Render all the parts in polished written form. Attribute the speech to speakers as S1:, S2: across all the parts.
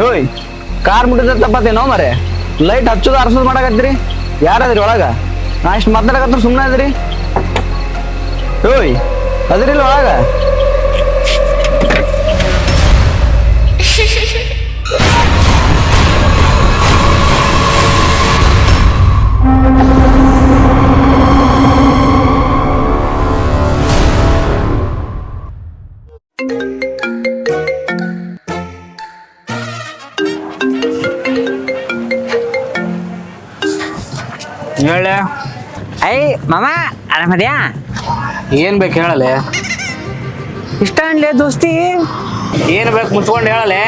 S1: ಓಯ್ ಕಾರ್ ಮುಟ್ಟಿದ ತಪ್ಪತ್ತೇನೋ ಮರೆ ಲೈಟ್ ಹಚ್ಚೋದು ಅರ್ಸೋದು ಮಾಡಕತ್ತೀರಿ ಯಾರದ್ರಿ ಒಳಗ ನಾ ಇಷ್ಟು ಮಾತಾಡಕತ್ರ ಸುಮ್ಮನೆ ಅದ್ರಿ ಓಯ್ ಅದ್ರಿಲ್ಲ ಒಳಗ ಹೇಳೆ
S2: ಐ ಮಾಮ ಆರಾಮದ್ಯಾ?
S1: ಏನ್ ಬೇಕು ಹೇಳಲೆ?
S2: ಇಷ್ಟ ಅನ್ಲಿ ದೋಸ್ತಿ.
S1: ಏನ್ ಬೇಕು ಮುಚ್ಕೊಂಡು ಹೇಳಲೆ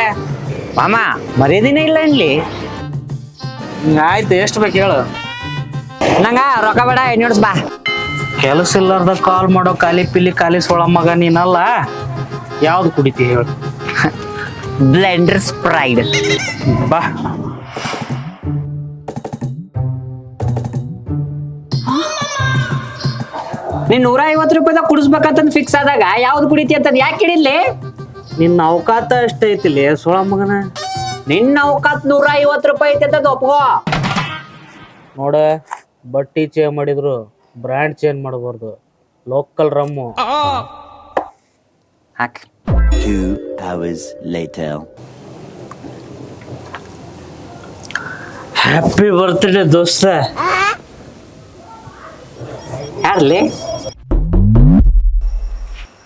S2: ಮಾಮ ಮರ್ಯಾದಿನ ಇಲ್ಲ ಅನ್ಲಿ.
S1: ಆಯ್ತು ಎಷ್ಟು ಬೇಕು ಹೇಳು.
S2: ನಂಗ ರೊಕ್ಕ ಬೇಡ ನೋಡ್ಸ್ ಬಾ.
S1: ಕೆಲಸ ಇಲ್ಲಾರ್ದ ಕಾಲ್ ಮಾಡೋ ಖಾಲಿ ಪಿಲಿ ಖಾಲಿ ಸೋಳ ಮಗ ನೀನಲ್ಲ. ಯಾವ್ದು ಕುಡಿತಿ ಹೇಳು?
S2: ಬ್ಲೆಂಡರ್ ಸ್ಪ್ರೈಡ್.
S1: ಬಾ
S2: ನೀನ್ 150 ರೂಪಾಯಿದಾಗ ಕುಡಿಸ್ಬೇಕಂತ ಫಿಕ್ಸ್ ಆದಾಗ ಯಾವ್ದು ಕುಡಿತಿ ಅಂತ ಯಾಕೆ ಹಿಡಿಲಿ?
S1: ನಿನ್ನ ಅವಕಾತ ಅಷ್ಟೇ ಐತಿಲಿ ಸೋಳ ಮಗನ.
S2: ನಿನ್ನ ಅವಕಾತ್ 150 ರೂಪಾಯಿ ಐತಿ ಅಂತ ಒಪ್ಕೋ.
S1: ನೋಡ ಬಟ್ಟಿ ಚೇಂಜ್ ಮಾಡಿದ್ರು ಬ್ರ್ಯಾಂಡ್ ಚೇಂಜ್ ಮಾಡಬಾರ್ದು. ಲೋಕಲ್ ರಮ್ಮು
S2: ಹಾಕ್.
S3: 2 hours later.
S1: ಹ್ಯಾಪಿ ಬರ್ತ್ಡೇ ದೋಸ್ತ.
S2: ಯಾರ್ಲಿ?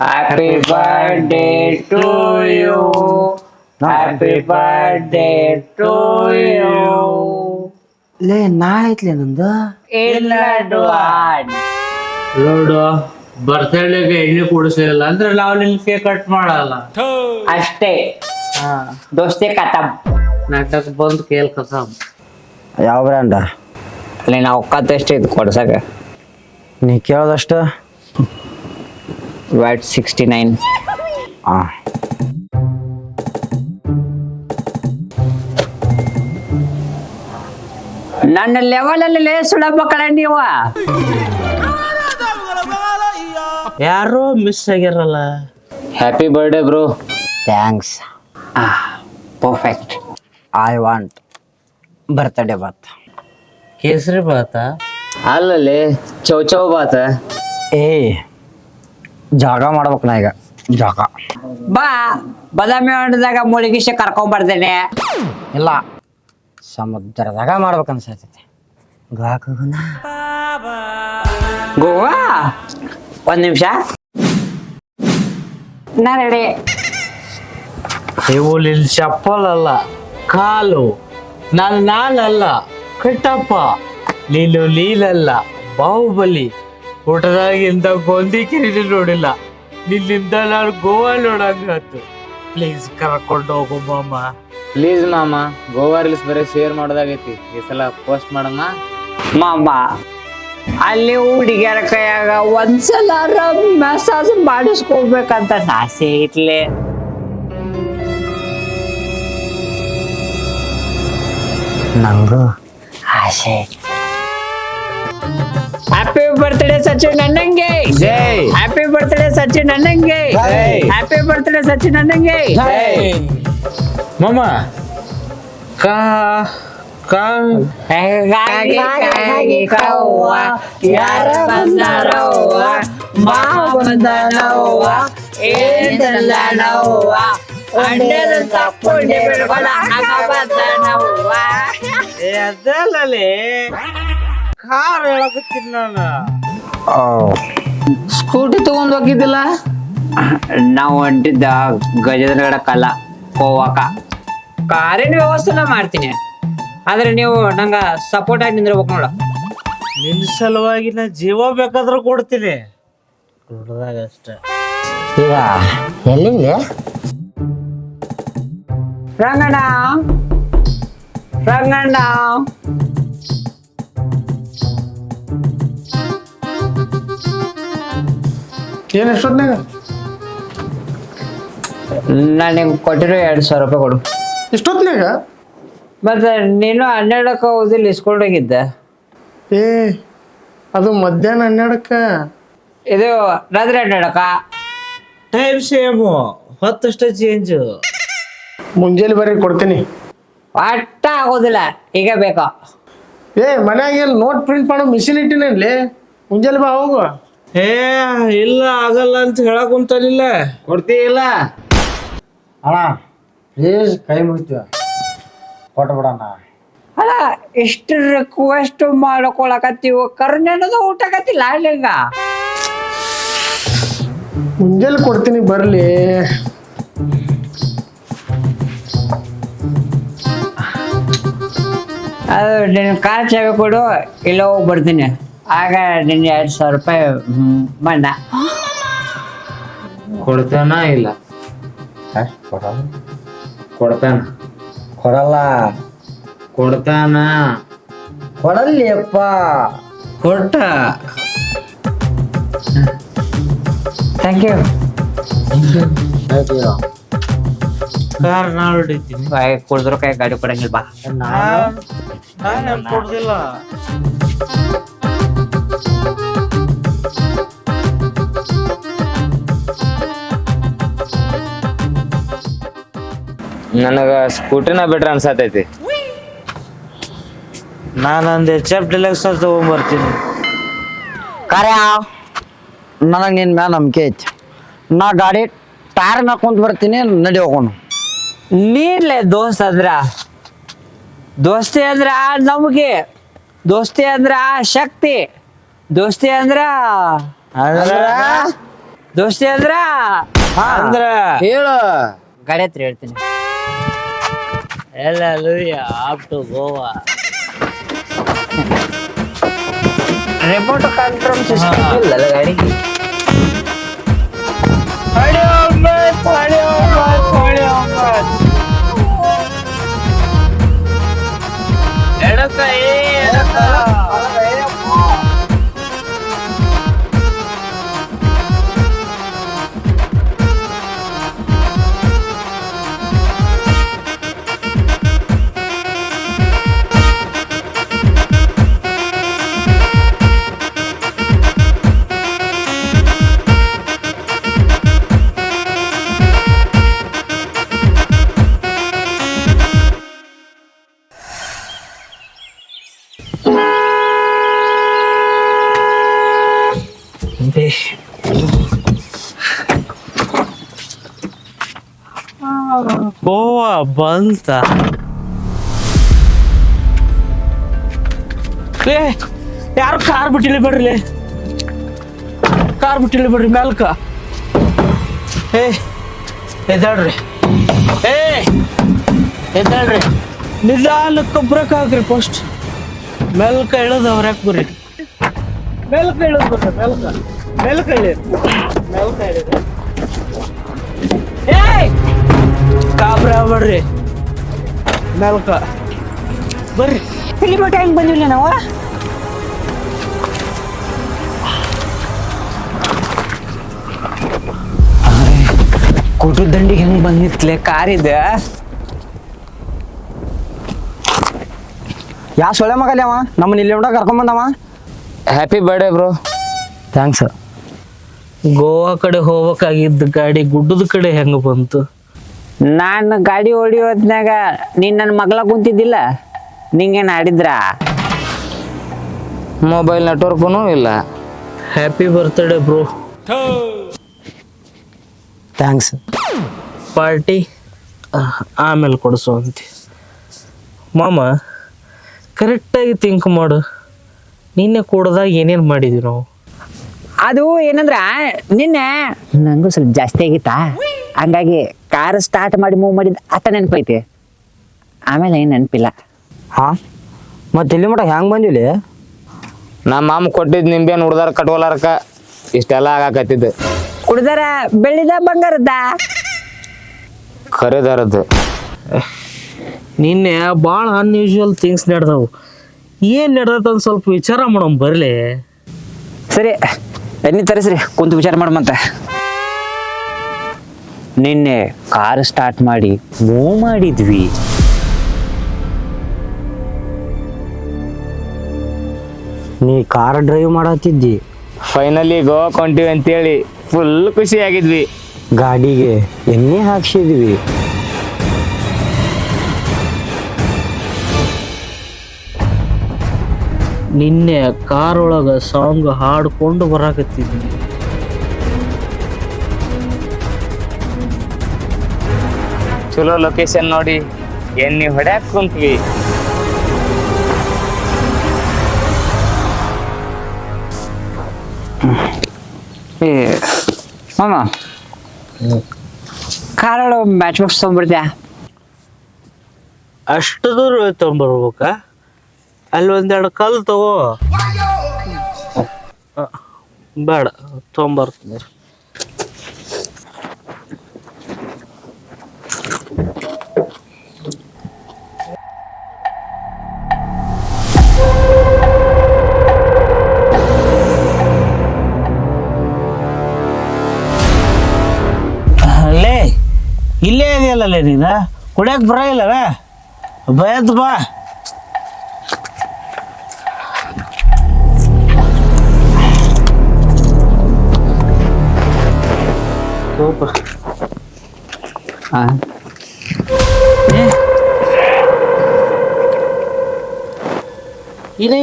S2: Happy birthday to you, happy birthday to you.
S1: ಲೇ ನಾ ಐತ್ಲಿ ನಂದು
S2: ಇಲ್ಲ
S1: ನೋಡು ಬರ್ತ್ಡೇಗೆ ಎಣ್ಣೆ ಕೂಡಿಸಲಿಲ್ಲ ಅಂದ್ರೆ ನಾವು ನಿನ್ ಕೇಕ್ ಕಟ್ ಮಾಡಲ್ಲ
S2: ಅಷ್ಟೇ. ದೋಸ್ತಿ ಖತಮ್.
S1: ನಾಟಕ ಬಂದು ಕೇಲ್ ಕಸಮ್.
S4: ಯಾವ ಬ್ರ್ಯಾಂಡ?
S2: ಅಲ್ಲಿ ನಾವು ಒಕ್ಕತ್ತ ಎಷ್ಟು ಇದು ಕೊಡ್ಸಕ?
S4: ನೀ ಕೇಳೋದಷ್ಟು
S2: ವ್ಯಾಟ್ 69. ನನ್ನ ಲೆವೆಲ್ ಅಲ್ಲಿ ಸುಲಭ ಕಡೆ ನೀವ
S1: ಯಾರೋ ಮಿಸ್ ಆಗ್ಯಾರಲ್ಲ.
S2: Happy birthday bro.
S4: Thanks.
S2: Perfect.
S4: I want birthday bath.
S1: Kesari bath
S2: ಅಲ್ಲಲ್ಲಿ ಚೌ ಬಾತ.
S4: ಏ ಜಾಗ ಮಾಡ್ಬೇಕು ನಾ ಈಗ. ಜಾಗ
S2: ಬಾ ಬದಾಮಿ ಹೊಂಡದಾಗ ಮುಳುಗಿಸಿ ಕರ್ಕೊಂಡ್ ಬರ್ತೇನೆ.
S4: ಇಲ್ಲ ಸಮುದ್ರದಾಗ ಮಾಡ್ಬೇಕು ಅನ್ಸತೈತಿ.
S2: ಗೋವಾ ಒಂದ್ ನಿಮಿಷ ನಾ ರೆಡಿ.
S1: ಇವು ನಿನ್ ಚಪ್ಪಲ್ ಅಲ್ಲ ಕಾಲು. ನಾನಲ್ಲ ಕಟ್ಟಪ್ಪ. ನೀನು ನೀನಲ್ಲ ಬಾಹುಬಲಿ. ಊಟದಾಗಿಂದ ಗೊಂದಿ ಕಿರಿ ನೋಡಿಲ್ಲ. ನಿನ್ನಿಂದ ನಾನು ಗೋವಾ ನೋಡಂಗಾತು. ಪ್ಲೀಸ್ ಕರ್ಕೊಂಡು ಹೋಗು ಮಾಮ.
S5: ಪ್ಲೀಸ್ ಮಾಮ, ಗೋವಾ ರೀಲ್ಸ್ ಬರೀ ಶೇರ್ ಮಾಡೋದಾಗೈತಿ. ಈ ಸಲ ಪೋಸ್ಟ್ ಮಾಡಮ್ಮ
S2: ಮಾಮ. ಅಲ್ಲಿ ಹುಡುಗಿಯರ ಕೈಯಾಗ ಒಂದ್ಸಲ ಮಸಾಜ್ ಮಾಡಿಸ್ಕೋಬೇಕಂತ ಆಸೆ ಐತ್ಲೆ.
S4: ನಂಗೂ ಆಸೆ.
S2: ಹ್ಯಾಪಿ ಬರ್ತ್ಡೇ ಸಚಿನ್ ಅನ್ನಂಗೆ. ಹ್ಯಾಪಿ ಬರ್ತ್ಡೇ ಸಚಿನ್ ಅನ್ನಂಗೆ. ಹ್ಯಾಪಿ ಬರ್ತ್ಡೇ ಸಚಿನ್ ಅನ್ನಂಗೆ.
S1: ಮಾಮ ಕಾ ಕಾ
S2: ಯಾರ ಬಂದರವ್ವ ಮಾವ ಬಂದನವ್ವ ಏನಿಲ್ಲ ನವ್ವ ಅಂಡದ ತಕ್ಕೊಂಡೆ ಬಿಡ್ಬೇಡ ಆಗ ಬಂದನವ್ವ.
S1: ಅದಲ್ಲೇ ಕಾರ್ ಹೇಳಕತ್ತೀನಿ ನಾನು.
S2: ಸ್ಕೂಟಿ ತಗೊಂಡ್ ಹೋಗಿದ್ದಿಲ್ಲ? ನಾವು ಹೊಂಟಿದ್ದ ಗಜೇಂದ್ರಗಡ ಕಲ ಗೋವಾಕ. ಕಾರಿನ ವ್ಯವಸ್ಥೆ ಮಾಡ್ತೀನಿ, ಆದ್ರೆ ನೀವು ನಂಗ ಸಪೋರ್ಟ್ ಆಗಿ ನಿಂದಿರ್ಬೇಕು ನೋಡ.
S1: ನಿನ್ನ ಸಲುವಾಗಿ ನಾ ಜೀವ ಬೇಕಾದ್ರೂ ಕೊಡ್ತೀನಿ. ನೋಡಿದಾಗ ಅಷ್ಟೇ.
S4: ಈಗ ಎಲ್ಲಿಂದ
S2: ರಂಗಣ್ಣ ರಂಗಣ್ಣ
S6: ಏನು ಎಷ್ಟೊತ್ನಾಗ?
S2: ನನಗೆ ಕೊಟ್ಟಿರೋ 2,000 ರೂಪಾಯಿ ಕೊಡು.
S6: ಇಷ್ಟೊತ್ನಾಗ?
S2: ಮತ್ತೆ ನೀನು 12ಕ್ಕೆ ಹೋದಿಲ್ಲ ಇಸ್ಕೊಂಡೋಗಿದ್ದ.
S6: ಏ ಅದು ಮಧ್ಯಾಹ್ನ 12ಕ್ಕೆ.
S2: ಇದು ರಾತ್ರಿ 12ಕ್ಕ.
S1: ಟೈಮ್ ಸೇಮು, ಹೊತ್ತಷ್ಟೇ ಚೇಂಜ್.
S6: ಮುಂಜಾನೆ ಬರ್ರಿ ಕೊಡ್ತೀನಿ.
S2: ಒಟ್ಟ ಆಗೋದಿಲ್ಲ, ಈಗ ಬೇಕು.
S6: ಮನ್ಯಾಗ ಇಲ್ಲಿ ನೋಟ್ ಪ್ರಿಂಟ್ ಮಾಡೋ ಮಿಷಿನ್ ಇಟ್ಟಿನಲ್ಲಿ, ಮುಂಜಾನೆ ಬಾ ಹೋಗು.
S5: ಇಲ್ಲ ಆಗಲ್ಲ ಅಂತ ಹೇಳಕ್ ಕುಂತಾನಿಲ್ಲ. ಕೊಡ್ತೀಯಿಲ್ಲ?
S4: ಅಣ್ಣ ಪ್ಲೀಸ್ ಕೈ ಮುಗಿತೀವ ಕೊಟ್ಬಿಡಣ್ಣ.
S2: ಅಲ್ಲ ಇಷ್ಟು ರಿಕ್ವೆಸ್ಟ್ ಮಾಡ್ಕೊಳಕತ್ತೀವಿ, ಕರುಣೆ ಅನ್ನೋದು ಊಟಕತ್ತಿಲ್ಲ ಅಲ್ಲಿಂಗ.
S6: ಮುಂಜಾನೆ ಕೊಡ್ತೀನಿ ಬರ್ಲಿ.
S2: ಅದು ನಿನ್ನ ಕಾರ್ ಚಾವಿ ಕೊಡು, ಇಲ್ಲ ಹೋಗಿ ಬರ್ತೀನಿ. ಆಗ ನಿನ್ನ 2,000 ರೂಪಾಯಿ ಮಣ್ಣ
S5: ಕೊಡ್ತಾನ ಇಲ್ಲ? ಕೊಡ್ತಾನ.
S4: ಕೊಡಲ್ಲ.
S5: ಕೊಡ್ತಾನ.
S4: ಕೊಡಲ್ಲಿಯಪ್ಪ.
S5: ಕೊಟ್ಟ.
S2: Thank you.
S5: ಕಾರ್ ನಾ ಹೊಡಿತೀನಿ.
S2: ಕುಡಿದ್ರು ಕೈ ಗಾಡಿ ಕೊಡಂಗಿಲ್ಲ ಬಾ.
S5: ನಾನು ಕೊಡ್ದಿಲ್ಲ. ನನಗ ಸ್ಕೂಟಿನ ಬೆಟ್ರ್ ಅನ್ಸತೈತಿ. ನಾನೊಂದು HF ಡಿಲಕ್ಸ್ ತಗೊಂಡ್ಬರ್ತೀನಿ.
S4: ಕಾರ್ಯ ನನಗೆ ನಿನ್ನ ಮ್ಯಾಲ ನಂಬಿಕೆ ಐತಿ. ನಾ ಗಾಡಿ ಟೈರ್ ಮ್ಯಾಗ ಕುಂತ ಬರ್ತೀನಿ, ನಡಿ ಹೋಗೋಣ.
S2: ನೀರ್ಲೆ ದೋಸ್ತ್ ಅಂದ್ರ ದೋಸ್ತಿ ಅಂದ್ರ ನಮ್ಗೆ, ದೋಸ್ತಿ ಅಂದ್ರ ಶಕ್ತಿ, ದೋಸ್ತಿ ಅಂದ್ರ ದೋಸ್ತಿ ಅಂದ್ರ
S5: ಅಂದ್ರ
S4: ಹೇಳು.
S2: ಗಾಡಿ ಹತ್ರ ಹೇಳ್ತೀನಿ. ಎಲ್ಲ up to Goa. Remote control system ಇಲ್ಲ ಗಾಡಿಗೆ.
S5: ಗೋವಾ ಬಂತ. ಯಾರು ಕಾರ್ ಬಿಟ್ಟಿಲ್ಲ ಬಿಡ್ರಿ, ಕಾರ್ ಬಿಟ್ಟಿಲ್ಲ ಬಿಡ್ರಿ ಮ್ಯಾಲ್ಕ. ಎದ್ದಾಳ್ರಿ, ಎದ್ದಾಳ್ರಿ, ನಿಧಾನಕ್ಕೆ ಬ್ರೇಕ್ ಹಾಕ್ರಿ. ಫಸ್ಟ್ ಮೆಲ್ಕ ಇಳದ್ ಅವ್ರ್ಯಾಕ್ ಬರ್ರಿ, ಮೆಲ್ಕ ಇಳದ್ ಬರ್ರಿ, ಮೆಲ್ಕ ಇಳಿ, ಮೆಲ್ಕ ಇಳಿದ್ರಿ. ಕಾಬ್ರಿ ಆಗ್ಬೇಡ್ರಿ, ಮೆಲ್ಕ ಬರ್ರಿ.
S2: ಇಲ್ಲಿ ಮಟ್ಟ ಹೆಂಗ್ ಬಂದಿಲ್ಲ ನಾವು? ಕೊಟ್ಟು ದಂಡಿಗೆ ಹೆಂಗ್ ಬಂದಿತ್ಲೆ ಕಾರಿದ?
S4: ಯಾ ಸೊಳ್ಳೆ ಮಗಲಿ ಅವ ನಮ್ಮನ್ನ ಇಲ್ಲಿ ಹೊಡ ಕರ್ಕೊಂಡ್ ಬಂದವ.
S5: Happy birthday bro.
S4: Thanks.
S5: Goa ಕಡೆ ಹೋಗ್ಬೇಕಾಗಿದ್ದ ಗಾಡಿ ಗುಡ್ಡದ ಕಡೆ ಹೆಂಗ ಬಂತು?
S2: ನಾನು ಗಾಡಿ ಹೊಡಿಯೋದ್ನಾಗ ನೀನ್ ನನ್ನ ಮಗ್ಳ ಕುಂತಿದ್ದಿಲ್ಲ, ನಿಂಗೇನು ಆಡಿದ್ರ?
S5: ಮೊಬೈಲ್ ನೆಟ್ವರ್ಕ್ನು ಇಲ್ಲ. Happy birthday bro.
S4: Thanks.
S5: Party ಆಮೇಲೆ ಕೊಡಿಸು ಅಂತಿ. ಮಾಮ ಕರೆಕ್ಟಾಗಿ ಥಿಂಕ್ ಮಾಡು, ನಿನ್ನೆ ಕೂಡದಾಗ ಏನೇನು ಮಾಡಿದ್ವಿ ನಾವು?
S2: ಅದು ಏನಂದ್ರ ನಿನ್ನೆ ನಂಗೂ ಸ್ವಲ್ಪ ಜಾಸ್ತಿ ಆಗಿತ್ತಾ, ಹಂಗಾಗಿ ಕಾರ್ ಸ್ಟಾರ್ಟ್ ಮಾಡಿ ಮೂವ್ ಮಾಡಿದ ಆತ ನೆನಪೈತಿ, ಆಮೇಲೆ ಏನು ನೆನಪಿಲ್ಲ.
S4: ಹಾ ಮತ್ತೆ ಇಲ್ಲಿ ಮಟ ಹೆಂಗ್ ಬಂದಿಲ್ಲ?
S5: ನಮ್ಮ ಮಾಮ ಕೊಟ್ಟಿದ್ದು ನಿಂಬೆನ್ ಹುಡ್ದಾರ ಕಟ್ಕೋಲಾರಕ ಇಷ್ಟೆಲ್ಲ ಆಗಾಕತ್ತಿದ್ದು.
S2: ಕುಡ್ದಾರ ಬೆಳ್ಳಿದ ಬಂಗಾರದ
S5: ಖರೇದಾರದ್ದು. ನಿನ್ನೆ ಭಾಳ ಅನ್ಯೂಶುವಲ್ ಥಿಂಗ್ಸ್ ನಡೆದವು. ಏನು ನಡೆದತ್ತ ಅಂತ ಸ್ವಲ್ಪ ವಿಚಾರ ಮಾಡೋಣ ಬರಲಿ.
S2: ಸರಿ ಎಣ್ಣೆ ತರಿಸ್ರಿ, ಕುಂತು ವಿಚಾರ ಮಾಡಮಂತ. ನಿನ್ನೆ ಕಾರ್ ಸ್ಟಾರ್ಟ್ ಮಾಡಿ ಮೂವ್ ಮಾಡಿದ್ವಿ.
S4: ನೀ ಕಾರ್ ಡ್ರೈವ್ ಮಾಡತ್ತಿದ್ದಿ,
S5: ಫೈನಲಿ ಗೋವಾ ಕೊಂಟಿವಿ ಅಂತೇಳಿ ಫುಲ್ ಖುಷಿ ಆಗಿದ್ವಿ.
S4: ಗಾಡಿಗೆ ಎಣ್ಣೆ ಹಾಕ್ಸಿದ್ವಿ,
S5: ನಿನ್ನೆ ಕಾರ್ ಒಳಗ ಸಾಂಗ್ ಹಾಡ್ಕೊಂಡು ಬರಾಕತ್ತಿದ್ದೀನಿ.
S7: ಚಲೋ ಲೊಕೇಶನ್ ನೋಡಿ ಎಣ್ಣೆ ಹೊಡ್ಯಾಕ್ ಕುಂತ್ವಿ.
S2: ಏ ಮಾಮ ಕಾರಳ ಮ್ಯಾಚ್ ಬಾಕ್ಸ್ ತೊಗೊಂಡ್ಬಿಡ್ತ್ಯಾ?
S5: ಅಷ್ಟು ದೂರ ತೊಗೊಂಬರ್ಬೇಕ? ಅಲ್ಲಿ ಒಂದೆರಡು ಕಲ್ಲು ತಗೋ. ಬೇಡ, ತೊಗೊಂಬರ್ತೀನಿ. ಅಲ್ಲೇ ಇಲ್ಲೇ ಇದೆಯಲ್ಲೇ ನೀನು ಕುಡಿಯಕ್ಕೆ ಬರೋಲ್ಲವ? ಬಯದ್ ಬಾ.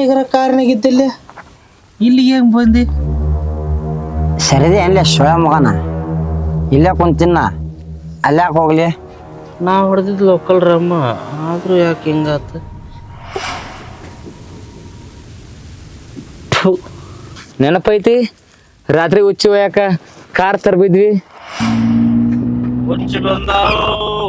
S5: ಈಗರ ಕಾರ್ನಾಗಿದ್ದಿಲ್ಲ, ಇಲ್ಲಿಗೆ ಹೆಂಗ್ ಬಂದಿ?
S4: ಸರಿದೆ ಅಲ್ಲೇ ಸೊಳ ಮಗನ, ಇಲ್ಲೇ ಕುಂತಿನ್ನ ಅಲ್ಯಾಕೆ ಹೋಗ್ಲಿ?
S5: ನಾ ಹೊಡೆದಿದ್ದು ಲೋಕಲ್ ರಮ್ಮ, ಆದ್ರೂ ಯಾಕೆ ಹಿಂಗಾತ?
S7: ನೆನಪೈತಿ ರಾತ್ರಿ ಹುಚ್ಚು ಯಾಕ ಕಾರ್ ತರ್ಬಿದ್ವಿ?
S5: ಹುಚ್ಚು ಬಂದಾವು.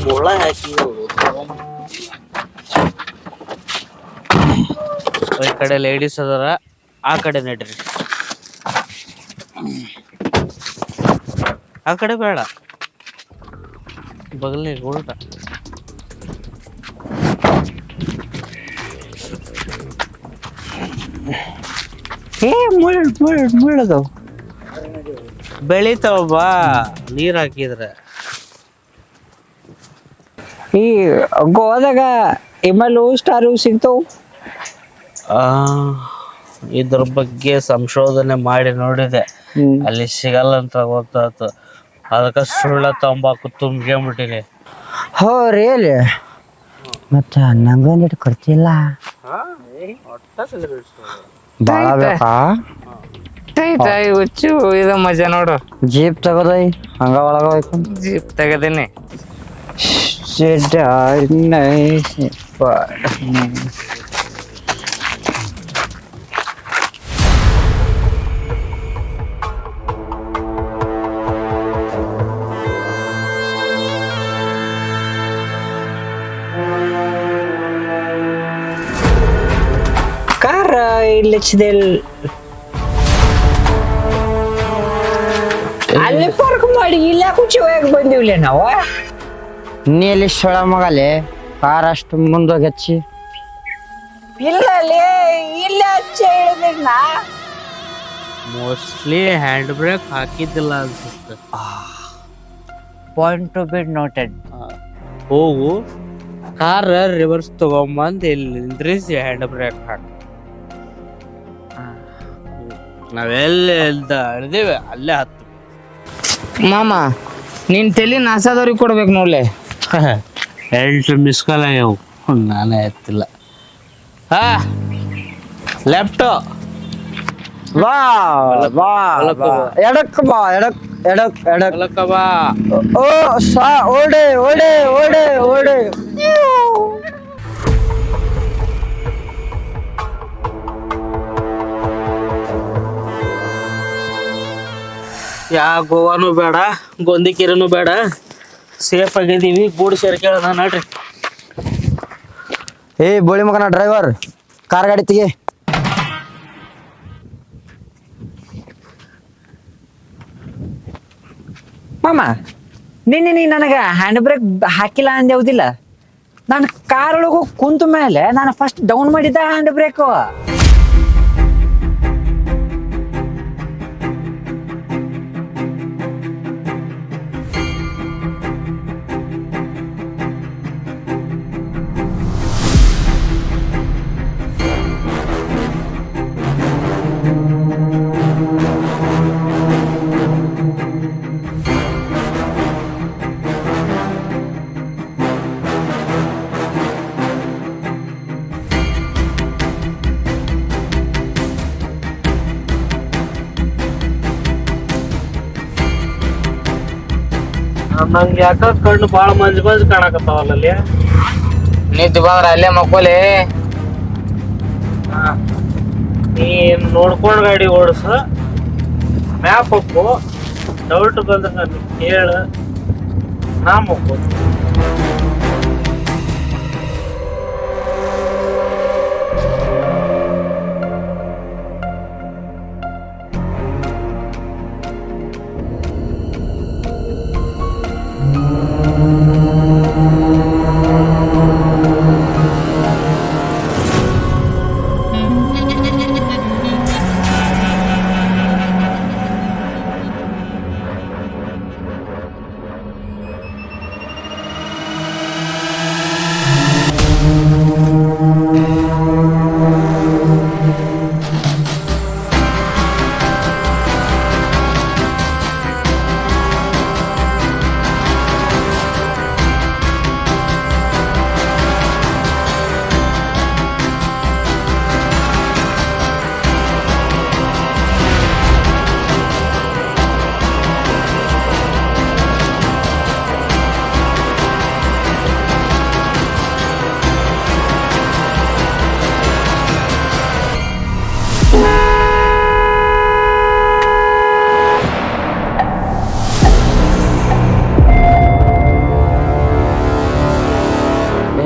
S5: ಮುಳ ಹಾಕಿ ಈ ಕಡೆ ಲೇಡೀಸ್ ಅದಾರ, ಆ ಕಡೆ ನಡ್ರಿ. ಆ ಕಡೆ ಬೇಡ, ಬಗಲಿಗೆ ಉಲ್ಟ.
S2: ಮುಳ್ಳದವು
S5: ಬೆಳಿತಾವ ಬಾ, ನೀರ್ ಹಾಕಿದ್ರೆ.
S2: ಈ ಗೋವಾದಾಗ ಎಮಲು ಸ್ಟಾರು ಸಿಗ್ತಾವು.
S5: ಇದ್ರ ಬಗ್ಗೆ ಸಂಶೋಧನೆ ಮಾಡಿ ನೋಡಿದೆ, ಅಲ್ಲಿ ಸಿಗಲ್ಲ ಅಂತ ಗೊತ್ತಾಯ್ತು. ಅದಕ್ಕೆ ಸುಳ್ಳ ತಂಬಾಕು ತುಂಬ್ಕೊಂಬಿಟ್ಟಿನಿ.
S4: ಹೋ ರಿಯಲಿ? ಮತ್ತ ನಂಗೊಂದಿಟ್ಟು ಕೊಡ್ತಿಲ್ಲ? ಭಾಳ ಬೇಕಾ?
S7: ಹುಚ್ಚು ಇದು ಮಜಾ ನೋಡು.
S4: ಜೀಪ್ ತಗೋದೈ ಹಂಗ ಒಳಗ ಹೋಯ್ತು.
S7: ಜೀಪ್ ತೆಗದೇನೆ.
S2: ಕಾರ್ ಇಲ್ಲಿ ಅಲ್ಲಿ ಪಾರ್ಕ್ ಮಾಡಿ ಇಲ್ಲ ಕುಚ್ಚಿ ಹೋಗಕ್ ಬಂದಿವ್ಲೆ ನಾವು.
S4: ನೀ ಎಲ್ಲಿ ಸೊಳ ಮಗಲೆ ಕಾರ್ ಅಷ್ಟು ಮುಂದೋಗಿ ಹಚ್ಚಿ?
S2: ಇಲ್ಲ ಇಲ್ಲ ಹಚ್ಚಿ ಹೇಳಿದ್ನ.
S5: ಮೋಸ್ಟ್ಲಿ ಹ್ಯಾಂಡ್ ಬ್ರೇಕ್ ಹಾಕಿದ್ದಿಲ್ಲ ಅನ್ಸುತ್ತೆ.
S2: Point to be noted.
S5: ಹೋಗು, ಕಾರ್ ರಿವರ್ಸ್ ತಗೊಂಬಂದು ಇಲ್ಲಿ ನಿಂದ್ರಿಸಿ ಹ್ಯಾಂಡ್ ಬ್ರೇಕ್ ಹಾಕಿ. ನಾವೆಲ್ಲಿ ಇಳ್ದೇವೆ ಅಲ್ಲೇ ಹತ್ತು.
S7: ಮಾಮ ನಿನ್ ತಲಿ ನಾಸಾದವ್ರಿಗೆ ಕೊಡ್ಬೇಕು ನೋಡ್ಲೆ.
S5: 8 ಮಿಸ್ ಕಾಲ್ ಆಗ್ಯಾವು, ನಾನೇ ಎತ್ತಿಲ್ಲ. ಲೆಫ್ಟ್
S4: ಬಾ ಬಾ ಎಡಕ್ ಬಾ, ಎಡಕ್ ಎಡಕ್ ಎಡಕ್
S5: ಬಾ.
S4: ಓ ಸಾ ಓಡೆ ಓಡೆ ಓಡೆ ಓಡೆ.
S5: ಯಾ ಗೋವಾನು ಬೇಡ, ಗೊಂದಿಕೆರೆನೂ ಬೇಡ, ಸೇಫ್ ಆಗಿದ್ದೀವಿ. ಗೂಡ್ ಸೇರ್ಕೇಳ ನಡ್ರಿ.
S4: ಏ ಬೋಳಿ ಮಗನ ಡ್ರೈವರ್, ಕಾರ್ ಗಾಡಿ ತೆಗಿ.
S2: ಮಾಮ ನಿನ್ನೆ ನೀ ನನಗ ಹ್ಯಾಂಡ್ ಬ್ರೇಕ್ ಹಾಕಿಲ್ಲ ಅಂದೇವುದಿಲ್ಲ? ನಾನು ಕಾರ್ ಒಳಗೆ ಕುಂತ ಮೇಲೆ ನಾನು ಫಸ್ಟ್ ಡೌನ್ ಮಾಡಿದ್ದ ಹ್ಯಾಂಡ್ ಬ್ರೇಕು.
S5: ನಂಗೆ ಯಾಕ ಕಣ್ಣು ಭಾಳ ಮಂಜ್ ಕಾಣಕತ್ತಾವಲ್ಲ ಅಲ್ಲಿ.
S7: ನಿದ್ದೆ ಬಂದ್ರ ಅಲ್ಲೇ ಮಕ್ಕೋಲಿ.
S5: ನೀ ನೋಡ್ಕೊಂಡ್ ಗಾಡಿ ಓಡಿಸ, ಮ್ಯಾಪ್ ಹೋಗು, ಡೌಟ್ ಬಂದ್ರೆ ನಾನು ಕೇಳ, ನಾ ಮಕ್ಕೋ.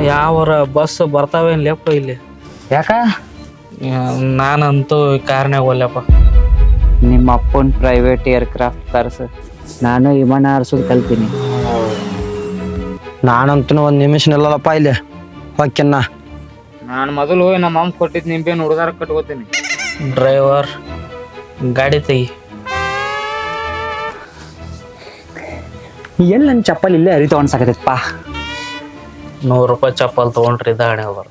S5: ಯಾವರ ಬಸ್ ಬರ್ತಾವೇನ್ ಲೆಪ್ಪ ಇಲ್ಲಿ?
S1: ಯಾಕ
S5: ನಾನಂತೂ ಕಾರ್ನ್ಯಾಗ ಹೋಗ್ಲಪ್ಪ.
S2: ನಿಮ್ಮ ಅಪ್ಪನ್ ಪ್ರೈವೇಟ್ ಏರ್ಕ್ರಾಫ್ಟ್ ತರ್ಸ.
S1: ನಾನು ವಿಮಾನ ಹಾರಿಸೋದು ಕಲ್ತೀನಿ. ನಾನಂತೂ ಒಂದು ನಿಮಿಷ ನಿಲ್ಲಲ್ಲಪ್ಪ ಇಲ್ಲಿ ಹೊಕ್ಕಿನ್ನ.
S7: ನಾನು ಮೊದಲು ನಮ್ಮ ಅಮ್ಮ ಕೊಟ್ಟಿದ್ ನಿಂಬೆನ್ ಹುಡುಗಾರ ಕಟ್ಕೋತೀನಿ.
S5: ಡ್ರೈವರ್ ಗಾಡಿ ತೆಗಿ.
S1: ಎಲ್ಲಿ ನನ್ನ ಚಪ್ಪಲ್ ಇಲ್ಲೇ ಅರಿತು ಅನ್ಸಕತ್ತೈತಪ್ಪ.
S5: ₹100 ಚಪ್ಪಲ್ ತಗೊಂಡ್ರಿ ದಾಣೆ ಅವ್ರ.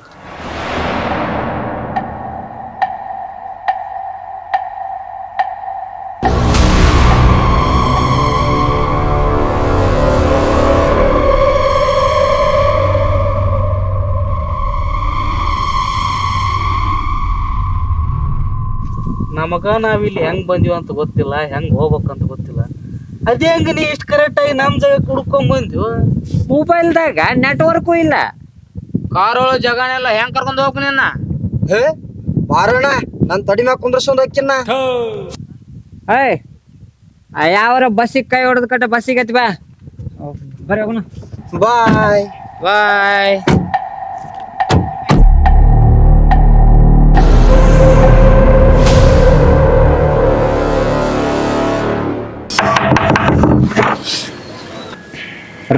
S5: ನಮಗ ನಾವಿಲ್ಲಿ ಹೆಂಗ್ ಬಂದಿವ ಅಂತ ಗೊತ್ತಿಲ್ಲ, ಹೆಂಗ್ ಹೋಗ್ಬೇಕಂತ ಗೊತ್ತಿಲ್ಲ. ಅದೇ ಹೆಂಗ ನೀ ಇಷ್ಟು ಕರೆಕ್ಟ್ ಆಗಿ ನಮ್ ಜಾಗ ಕುಡ್ಕೊಂಡ್ ಬಂದಿವ?
S2: ಮೊಬೈಲ್ದಾಗ ನೆಟ್ವರ್ಕು ಇಲ್ಲ.
S7: ಕಾರ್ ಒಳಗೆ ಜಗನೆಲ್ಲ ಹೆಂಗ್ ಕರ್ಕೊಂಡು ಹೋಗ್ತೀನಿ ನಿನ್ನ?
S1: ಬಾರೋಣ ನಾನು ತಡಿ ಮ್ಯಾಗ ಕುಂದ್ರಸೊಂದು ಹೊಕ್ಕಿನ್ನ.
S2: ಏಯ್ ಯಾವರ ಬಸ್ಸಿಗೆ ಕೈ ಹೊಡೆದ್ ಕಟ್ಟ ಬಸ್ಸಿಗೆ ಹತ್ತಿ ಬಾ. ಬರ್ರಿ ಹೋಗೋಣ.
S1: ಬಾಯ್
S7: ಬಾಯ್.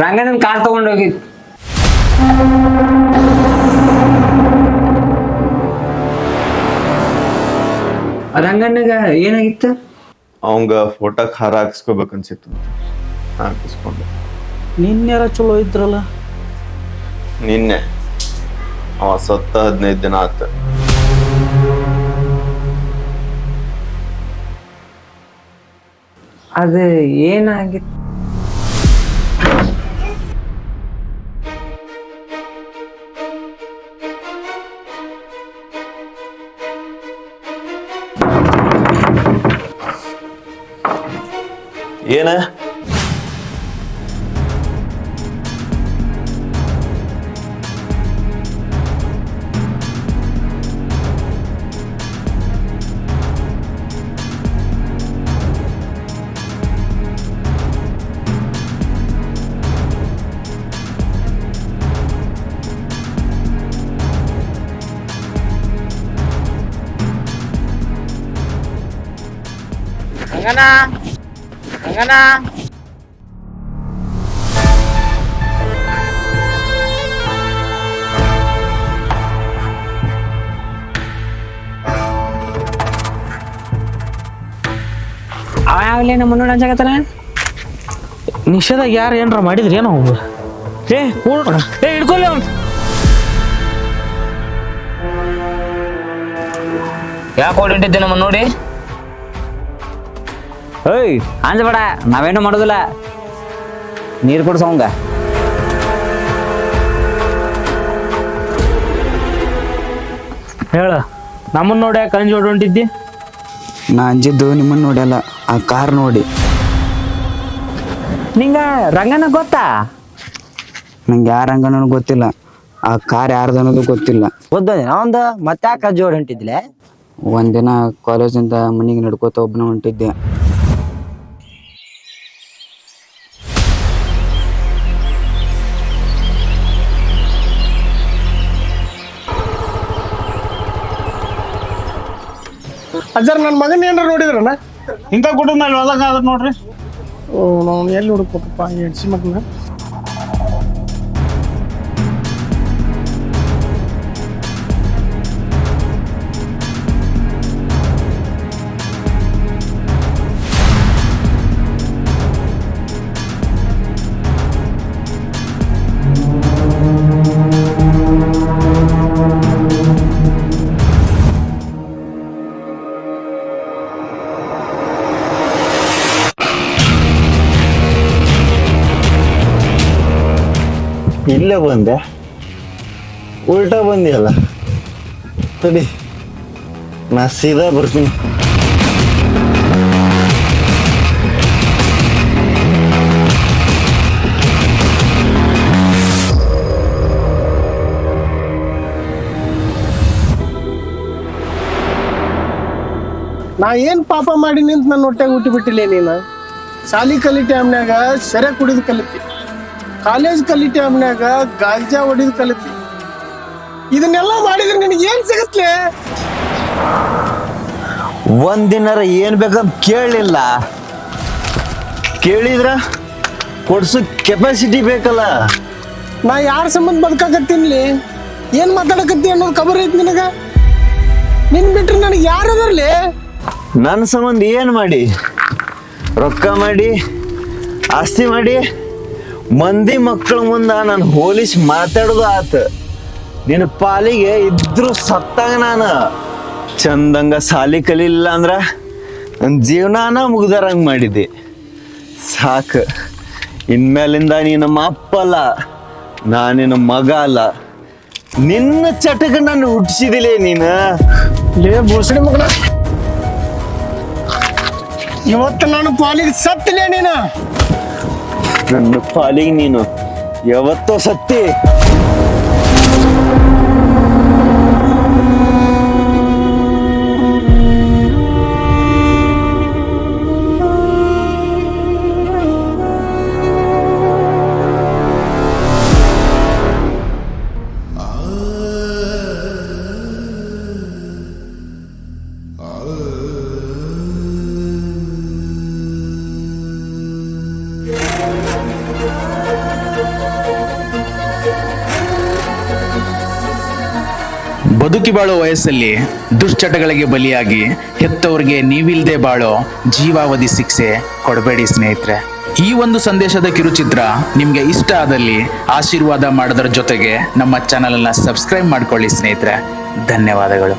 S2: ರಂಗಣ್ಣನ ಕಾರ್ ತಗೊಂಡು ಹೋಗಿ. ರಂಗಣ್ಣಗ ಏನಾಗಿತ್ತು?
S8: ಅವಂಗ ಫೋಟೋಕ್ ಹಾರ ಹಾಕ್ಸ್ಕೋಬೇಕನ್ಸಿತ್ತು, ಹಾಕಿಸ್ಕೊಂಡೆ.
S5: ನಿನ್ನೆರ ಚಲೋ ಇದ್ರಲ್ಲ.
S8: ನಿನ್ನೆ ಅವ ಸತ್ತ 15 ದಿನ ಆತ.
S2: ಅದು ಏನಾಗಿತ್ತು?
S8: ಏನ
S7: ರಂಗಣ್ಣ, ರಂಗಣ್ಣ.
S2: ಅವ ಯಾವಲೇ ನಮ್ಮ ನೋಡಿ ಅನ್ಸಾಕತ್ತಾನ?
S5: ನಿಷೇಧಾಗ ಯಾರು ಏನ್ರ ಮಾಡಿದ್ರಿ ಏನೋ ಅವ್ರು? ಹಿಡ್ಕೊಲ್ಲ ಅವ್ನು.
S7: ಯಾಕೆ ಹೊಡಿಟ್ಟಿದ್ದೆ ನಮ್ಮ ನೋಡಿ?
S2: ಏಯ್ ಅಂಜಬೇಡ, ನಾವೇನು ಮಾಡೋದಿಲ್ಲ. ನೀರು ಕೊಡ್ಸವಂಗ.
S5: ಹೇಳ, ನಮ್ಮನ್ನ ನೋಡಿ ಯಾಕೆ ಅಂಜಿ ಹೊಂಟಿದ್ದಿ?
S1: ನಾ ಅಂಜಿದ್ದು ನಿಮ್ಮನ್ನ ನೋಡಲ್ಲ, ಆ ಕಾರ್ ನೋಡಿ.
S7: ನಿಂಗ ರಂಗನ ಗೊತ್ತಾ?
S1: ನಂಗೆ ಯಾರ ರಂಗನೂ ಗೊತ್ತಿಲ್ಲ, ಆ ಕಾರ್ ಯಾರ್ದು ಅನ್ನೋದು ಗೊತ್ತಿಲ್ಲ.
S4: ಓದ್ದೋದೇನ ಒಂದು ಮತ್ತೆ ಯಾಕೆ ಜೋಡ್ ಹೊಂಟಿದ್ಲೆ?
S1: ಒಂದಿನ ಕಾಲೇಜಿಂದ ಮನೆಗೆ ನಡ್ಕೋತ ಒಬ್ಬನ ಹೊಂಟಿದ್ದೆ.
S6: ಅಜ್ಜಾರ ನನ್ನ ಮಗನ ಏನಾರ ನೋಡಿದ್ರಣ್ಣ?
S5: ಇಂಥ ಗುಡ್ಡ ಮೇಲೆ ಹೊಲದಾಗ ಆದ್ರೆ ನೋಡ್ರಿ.
S6: ಓ ನಾವು ಎಲ್ಲಿ ಹುಡುಕ್ಬೇಕಪ್ಪ ಈ ಹೆಣ್ಸಿ ಮಗನ?
S8: ಇಲ್ಲೇ ಬಂದೆ, ಉಲ್ಟಾ ಬಂದಿಯಲ್ಲ. ತಡಿ, ನಾ ಸೀದಾ ಬರ್ತೀನಿ.
S6: ನಾ ಏನ್ ಪಾಪ ಮಾಡೀನಿ ಅಂತ ನನ್ನ ಹೊಟ್ಟೆಗೆ ಹುಟ್ಟಿ ಬಿಟ್ಟಿಲ್ಲ ನೀನು. ಶಾಲಿ ಕಲಿ ಟೈಮ್ನಾಗ ಸೆರೆ ಕುಡಿದು ಕಲಿತಿ, ಕಾಲೇಜ್ ಕಲಿ ಟೈಮ್ನಾಗ ಗಾಂಜಾ ಹೊಡಿದು ಕಲಿತಿ. ಇದನ್ನೆಲ್ಲ ಮಾಡಿದ್ರೆ ನಿನಗೆ ಏನ್ ಸಿಗತ್ಲೆ?
S8: ಒಂದಿನಾರ ಏನ್ ಬೇಕಂತ ಕೇಳಲಿಲ್ಲ, ಕೇಳಿದ್ರ ಕೊಡ್ಸೋ ಕೆಪಾಸಿಟಿ ಬೇಕಲ್ಲ.
S6: ನಾ ಯಾರ ಸಂಬಂಧ ಬದುಕಾಕತ್ತೀನ್ಲಿ, ಏನ್ ಮಾತಾಡಕತ್ತಿ ಅನ್ನೋದು ಖಬರ್ ಐತಿ ನಿನಗ? ನಿನ್ ಬಿಟ್ರೆ ನನಗೆ ಯಾರು ಅದರ್ಲಿ?
S8: ನನ್ನ ಸಂಬಂಧ ಏನ್ ಮಾಡಿ, ರೊಕ್ಕ ಮಾಡಿ, ಆಸ್ತಿ ಮಾಡಿ, ಮಂದಿ ಮಕ್ಕಳ ಮುಂದ ನಾನು ಹೋಲಿಸಿ ಮಾತಾಡೋದು ಆತ. ನಿನ್ನ ಪಾಲಿಗೆ ಇದ್ರು ಸತ್ತಾಗ ನಾನು ಚಂದಂಗ ಸಾಲಿ ಕಲಿಲ್ಲ ಅಂದ್ರ ನನ್ನ ಜೀವನಾನ ಮುಗ್ದಾರಂಗ್ ಮಾಡಿದ್ದೆ. ಸಾಕು, ಇನ್ಮೇಲಿಂದ ನೀ ನಮ್ಮ ಅಪ್ಪ ಅಲ್ಲ, ನಾನಿನ ಮಗ ಅಲ್ಲ. ನಿನ್ನ ಚಟಕ ನಾನು ಹುಟ್ಟಿಸಿದಿಲೇ ನೀನು.
S6: ಲೇ ಬೋಸಡಿ ಮಗನ, ಇವತ್ತು ನಾನು ಪಾಲಿಗೆ ಸತ್ತಲೇ ನೀನು.
S8: ನನ್ನ ಪಾಲಿಗೆ ನೀನು ಯಾವತ್ತೋ ಸತ್ತಿ.
S9: ಬದುಕಿ ಬಾಳೋ ವಯಸ್ಸಲ್ಲಿ ದುಶ್ಚಟಗಳಿಗೆ ಬಲಿಯಾಗಿ ಹೆತ್ತವರಿಗೆ ನೀವಿಲ್ದೆ ಬಾಳೋ ಜೀವಾವಧಿ ಶಿಕ್ಷೆ ಕೊಡಬೇಡಿ ಸ್ನೇಹಿತರೆ. ಈ ಒಂದು ಸಂದೇಶದ ಕಿರುಚಿತ್ರ ನಿಮಗೆ ಇಷ್ಟ ಆದಲ್ಲಿ ಆಶೀರ್ವಾದ ಮಾಡೋದ್ರ ಜೊತೆಗೆ ನಮ್ಮ ಚಾನಲನ್ನು ಸಬ್ಸ್ಕ್ರೈಬ್ ಮಾಡ್ಕೊಳ್ಳಿ ಸ್ನೇಹಿತರೆ. ಧನ್ಯವಾದಗಳು.